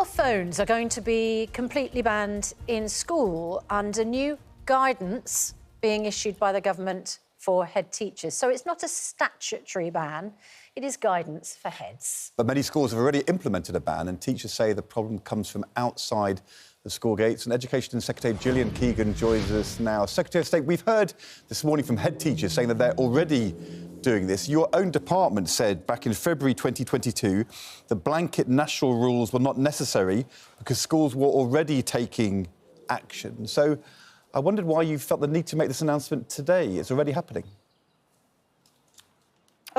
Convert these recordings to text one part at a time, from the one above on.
phones are going to be completely banned in school under new guidance being issued by the government for head teachers. So it's not a statutory ban, it is guidance for heads. But many schools have already implemented a ban, and teachers say the problem comes from outside the school gates. And Education Secretary Gillian Keegan joins us now. Secretary of State, we've heard this morning from head teachers saying that they're already doing this. Your own department said back in February 2022 the blanket national rules were not necessary because schools were already taking action. So I wondered why you felt the need to make this announcement today. It's already happening.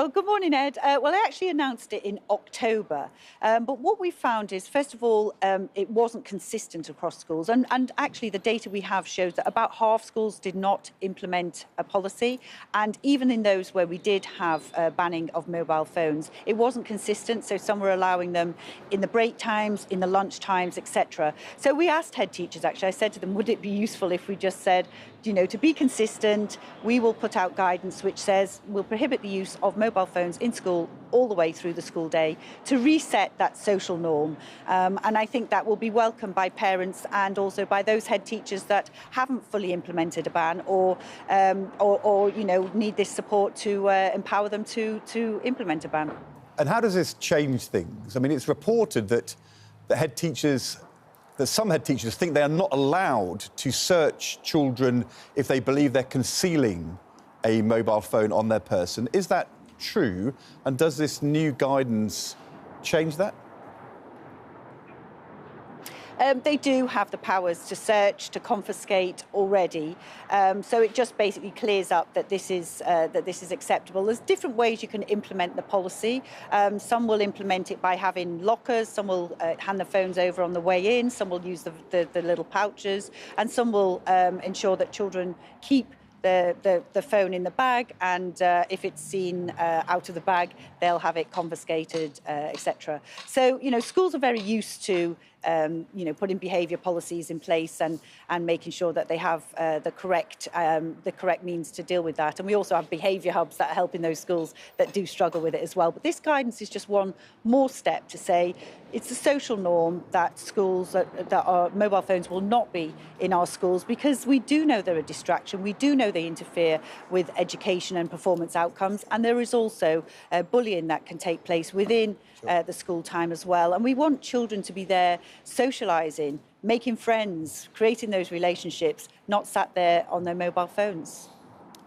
Oh, good morning, Ed. Well, I actually announced it in October. But what we found is, first of all, it wasn't consistent across schools. And actually, the data we have shows that about half schools did not implement a policy. And even in those where we did have a banning of mobile phones, it wasn't consistent. So some were allowing them in the break times, in the lunch times, etc. So we asked head teachers, actually, I said to them, would it be useful if we just said, you know, to be consistent, we will put out guidance which says we'll prohibit the use of mobile phones in school all the way through the school day to reset that social norm. And I think that will be welcomed by parents and also by those head teachers that haven't fully implemented a ban or you know, need this support to empower them to implement a ban. And how does this change things? I mean, it's reported that some head teachers think they are not allowed to search children if they believe they're concealing a mobile phone on their person. Is that true? And does this new guidance change that? They do have the powers to search, to confiscate already. So it just basically clears up that this is acceptable. There's different ways you can implement the policy. Some will implement it by having lockers. Some will hand the phones over on the way in. Some will use the little pouches, and some will ensure that children keep the phone in the bag, and if it's seen out of the bag, they'll have it confiscated, etc. So, you know, schools are very used to you know, putting behaviour policies in place and making sure that they have the correct means to deal with that. And we also have behaviour hubs that are helping those schools that do struggle with it as well. But this guidance is just one more step to say it's a social norm that schools that are mobile phones will not be in our schools, because we do know they're a distraction. We do know they interfere with education and performance outcomes, and there is also bullying that can take place within the school time as well. And we want children to be there socialising, making friends, creating those relationships, not sat there on their mobile phones.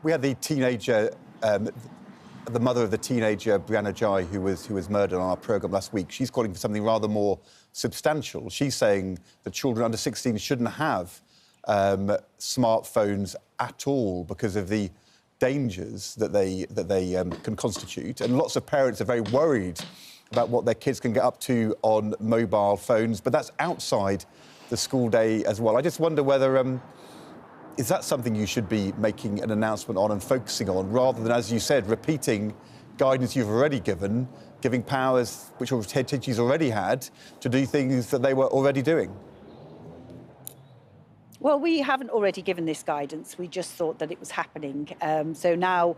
We had the teenager, the mother of the teenager, Brianna Jai, who was murdered on our programme last week. She's calling for something rather more substantial. She's saying that children under 16 shouldn't have smartphones at all because of the dangers that they can constitute. And lots of parents are very worried about what their kids can get up to on mobile phones, but that's outside the school day as well. I just wonder whether, is that something you should be making an announcement on and focusing on, rather than, as you said, repeating guidance you've already given, giving powers which head teachers already had to do things that they were already doing? Well, we haven't already given this guidance. We just thought that it was happening. So now,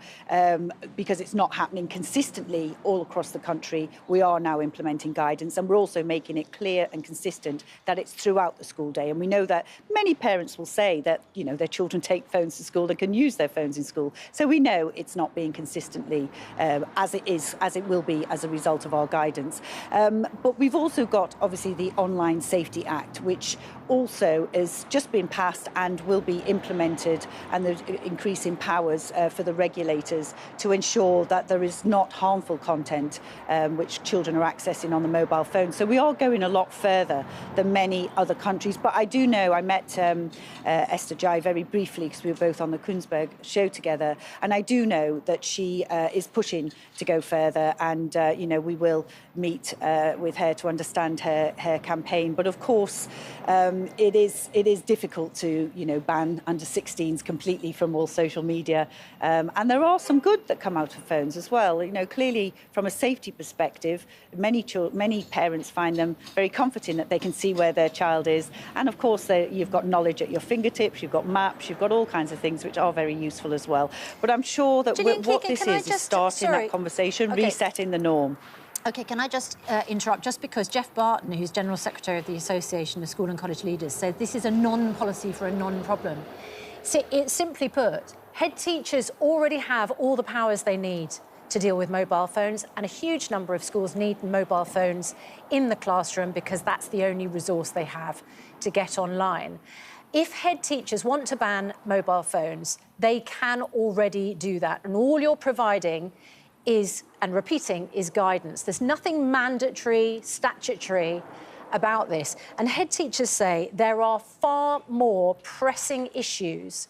because it's not happening consistently all across the country, we are now implementing guidance, and we're also making it clear and consistent that it's throughout the school day. And we know that many parents will say that, you know, their children take phones to school and can use their phones in school. So we know it's not being consistently as it will be as a result of our guidance. But we've also got, obviously, the Online Safety Act, which also is just being passed and will be implemented, and the increase in powers for the regulators to ensure that there is not harmful content which children are accessing on the mobile phone. So we are going a lot further than many other countries. But I do know, I met Esther Jai very briefly because we were both on the Kunzberg show together, and I do know that she is pushing to go further, and you know, we will meet with her to understand her campaign. But of course, it is difficult to, you know, ban under 16s completely from all social media. And there are some good that come out of phones as well. You know, clearly from a safety perspective, many parents find them very comforting that they can see where their child is. And of course, you've got knowledge at your fingertips, you've got maps, you've got all kinds of things which are very useful as well. But I'm sure that Gillian what Keegan, this is starting that conversation, resetting the norm. OK, can I just interrupt? Just because Jeff Barton, who's General Secretary of the Association of School and College Leaders, said this is a non-policy for a non-problem. So it's simply put, head teachers already have all the powers they need to deal with mobile phones, and a huge number of schools need mobile phones in the classroom because that's the only resource they have to get online. If head teachers want to ban mobile phones, they can already do that, and all you're providing is, and repeating, is guidance. There's nothing mandatory, statutory about this. And head teachers say there are far more pressing issues.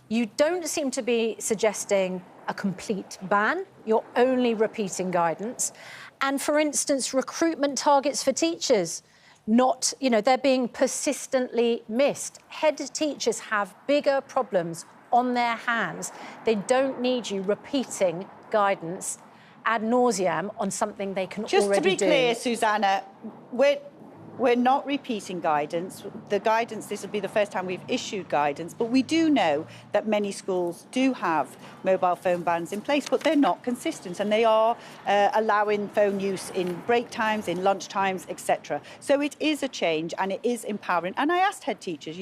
You don't seem to be suggesting a complete ban. You're only repeating guidance. And for instance, recruitment targets for teachers, not, they're being persistently missed. Head teachers have bigger problems on their hands. They don't need you repeating guidance ad nauseam on something they can already do. Just to be clear, Susanna, we're not repeating guidance. The guidance, this will be the first time we've issued guidance, but we do know that many schools do have mobile phone bans in place, but they're not consistent, and they are allowing phone use in break times, in lunch times, etc. So it is a change, and it is empowering. And I asked head teachers,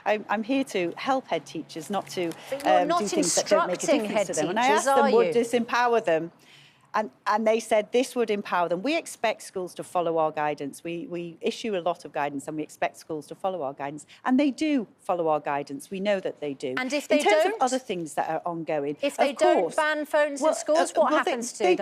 I'm here to help head teachers, not to do things that don't make a difference to them. And I asked them, would this empower them? And they said this would empower them. We expect schools to follow our guidance. We issue a lot of guidance, and we expect schools to follow our guidance. And they do follow our guidance. We know that they do. And if they don't? In terms of don't? other things that are ongoing. If they don't ban phones in schools, what happens to them?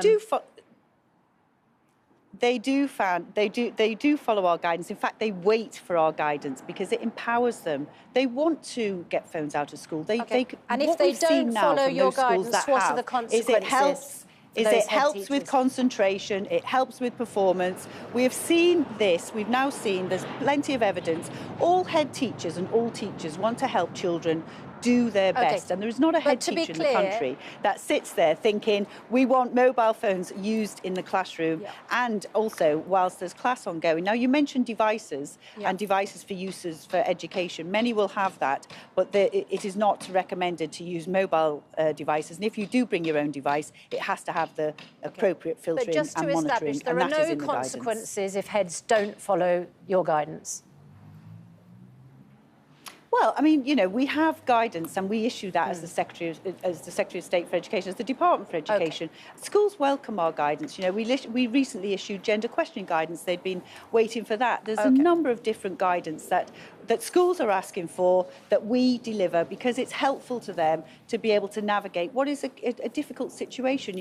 They do follow our guidance. In fact, they wait for our guidance because it empowers them. They want to get phones out of school. And if they don't follow your guidance, what are the consequences? It helps with concentration, it helps with performance. We have seen this, we've now seen, there's plenty of evidence. All head teachers and all teachers want to help children do their best. And there is not a head teacher in the country that sits there thinking, we want mobile phones used in the classroom and also whilst there's class ongoing. Now, you mentioned devices and devices for uses for education. Many will have that, but it is not recommended to use mobile devices. And if you do bring your own device, it has to have the appropriate filtering and monitoring. But just to establish, there are no consequences if heads don't follow your guidance. Well, I mean, we have guidance, and we issue that as the Secretary of State for Education, as the Department for Education. Schools welcome our guidance. We recently issued gender questioning guidance. They'd been waiting for that. There's a number of different guidance that schools are asking for that we deliver because it's helpful to them to be able to navigate what is a difficult situation.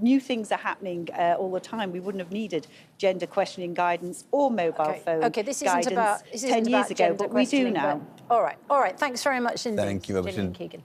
New things are happening all the time. We wouldn't have needed gender questioning guidance or mobile phone this guidance isn't about 10 years ago, but we do now. All right. Thanks very much indeed, Thank you, Gillian Keegan.